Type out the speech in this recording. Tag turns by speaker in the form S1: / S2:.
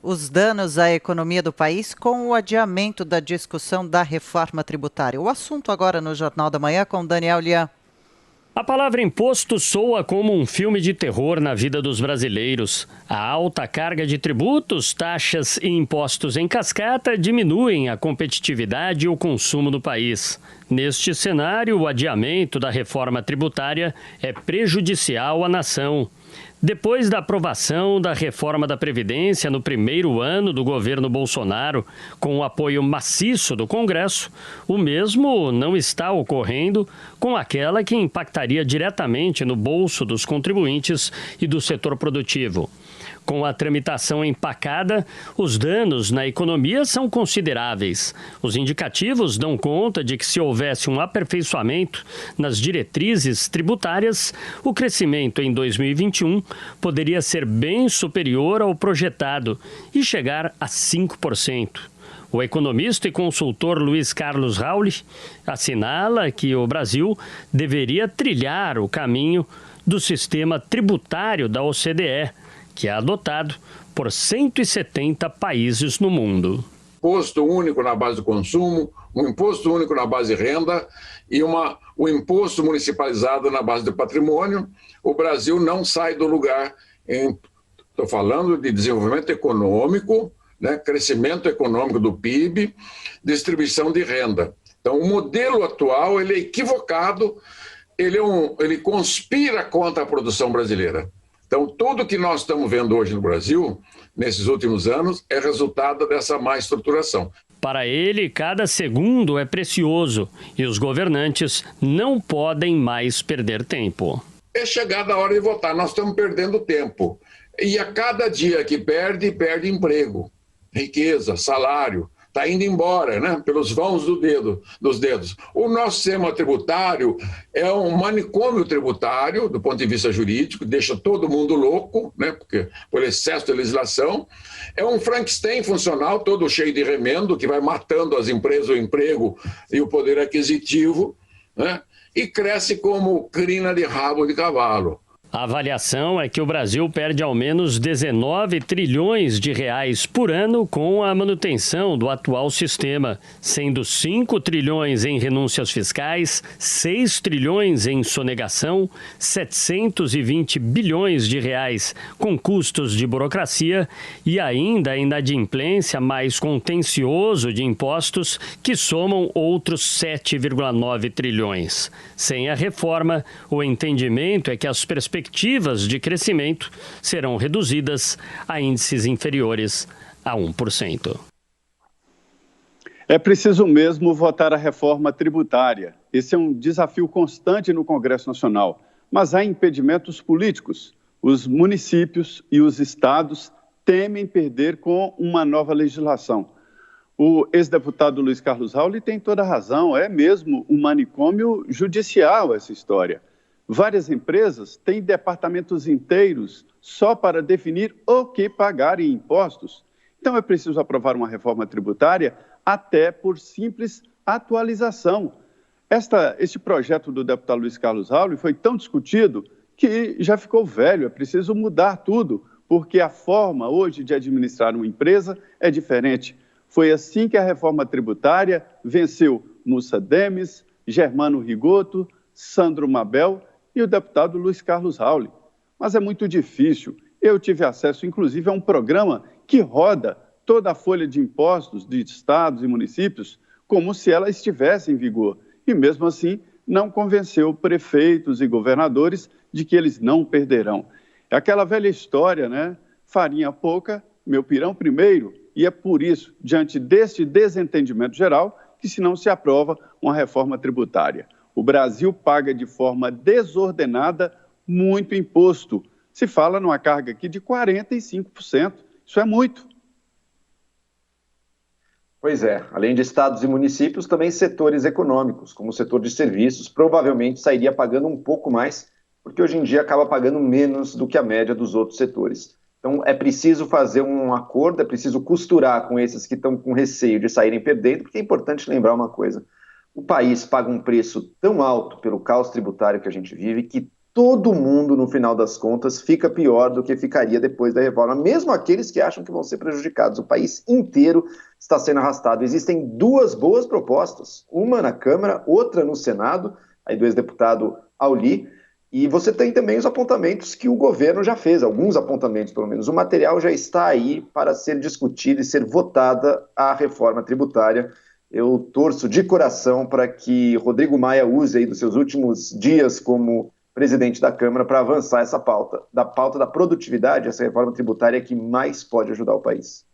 S1: os danos à economia do país com o adiamento da discussão da reforma tributária. O assunto agora no Jornal da Manhã com Daniel Lian.
S2: A palavra imposto soa como um filme de terror na vida dos brasileiros. A alta carga de tributos, taxas e impostos em cascata diminuem a competitividade e o consumo do país. Neste cenário, o adiamento da reforma tributária é prejudicial à nação. Depois da aprovação da reforma da Previdência no primeiro ano do governo Bolsonaro, com o apoio maciço do Congresso, o mesmo não está ocorrendo com aquela que impactaria diretamente no bolso dos contribuintes e do setor produtivo. Com a tramitação empacada, os danos na economia são consideráveis. Os indicativos dão conta de que, se houvesse um aperfeiçoamento nas diretrizes tributárias, o crescimento em 2021 poderia ser bem superior ao projetado e chegar a 5%. O economista e consultor Luiz Carlos Rauli assinala que o Brasil deveria trilhar o caminho do sistema tributário da OCDE, que é adotado por 170 países no mundo.
S3: Imposto único na base do consumo, um imposto único na base de renda e o imposto municipalizado na base do patrimônio. O Brasil não sai do lugar. Estou falando de desenvolvimento econômico, né, crescimento econômico do PIB, distribuição de renda. Então, o modelo atual ele é equivocado, ele conspira contra a produção brasileira. Então, tudo que nós estamos vendo hoje no Brasil, nesses últimos anos, é resultado dessa má estruturação.
S2: Para ele, cada segundo é precioso e os governantes não podem mais perder tempo.
S3: É chegada a hora de votar, nós estamos perdendo tempo. E a cada dia que perde emprego, riqueza, salário. Está indo embora, né? Pelos vãos dos dedos. O nosso sistema tributário é um manicômio tributário, do ponto de vista jurídico, deixa todo mundo louco, né? Porque por excesso de legislação. É um Frankenstein funcional, todo cheio de remendo, que vai matando as empresas, o emprego e o poder aquisitivo, né? E cresce como crina de rabo de cavalo.
S2: A avaliação é que o Brasil perde ao menos 19 trilhões de reais por ano com a manutenção do atual sistema, sendo 5 trilhões em renúncias fiscais, 6 trilhões em sonegação, 720 bilhões de reais com custos de burocracia e ainda a inadimplência mais contencioso de impostos, que somam outros 7,9 trilhões. Sem a reforma, o entendimento é que as perspectivas de crescimento serão reduzidas a índices inferiores a 1%.
S4: É preciso mesmo votar a reforma tributária. Esse é um desafio constante no Congresso Nacional, mas há impedimentos políticos. Os municípios e os estados temem perder com uma nova legislação. O ex-deputado Luiz Carlos Rauli tem toda a razão, é mesmo um manicômio judicial essa história. Várias empresas têm departamentos inteiros só para definir o que pagar em impostos. Então é preciso aprovar uma reforma tributária até por simples atualização. Este projeto do deputado Luiz Carlos Rauli foi tão discutido que já ficou velho, é preciso mudar tudo, porque a forma hoje de administrar uma empresa é diferente. Foi assim que a reforma tributária venceu Mussa Demes, Germano Rigoto, Sandro Mabel e o deputado Luiz Carlos Rauli. Mas é muito difícil. Eu tive acesso, inclusive, a um programa que roda toda a folha de impostos de estados e municípios como se ela estivesse em vigor. E, mesmo assim, não convenceu prefeitos e governadores de que eles não perderão. É aquela velha história, né? Farinha pouca, meu pirão primeiro. E é por isso, diante deste desentendimento geral, que se não se aprova uma reforma tributária. O Brasil paga de forma desordenada muito imposto. Se fala numa carga aqui de 45%. Isso é muito.
S5: Pois é. Além de estados e municípios, também setores econômicos, como o setor de serviços, provavelmente sairia pagando um pouco mais, porque hoje em dia acaba pagando menos do que a média dos outros setores. Então é preciso fazer um acordo, é preciso costurar com esses que estão com receio de saírem perdendo, porque é importante lembrar uma coisa. O país paga um preço tão alto pelo caos tributário que a gente vive que todo mundo, no final das contas, fica pior do que ficaria depois da reforma, mesmo aqueles que acham que vão ser prejudicados. O país inteiro está sendo arrastado. Existem duas boas propostas, uma na Câmara, outra no Senado, aí do ex-deputado Auli, e você tem também os apontamentos que o governo já fez, alguns apontamentos pelo menos. O material já está aí para ser discutido e ser votada a reforma tributária. Eu torço de coração para que Rodrigo Maia use aí dos seus últimos dias como presidente da Câmara para avançar essa pauta da produtividade, essa reforma tributária que mais pode ajudar o país.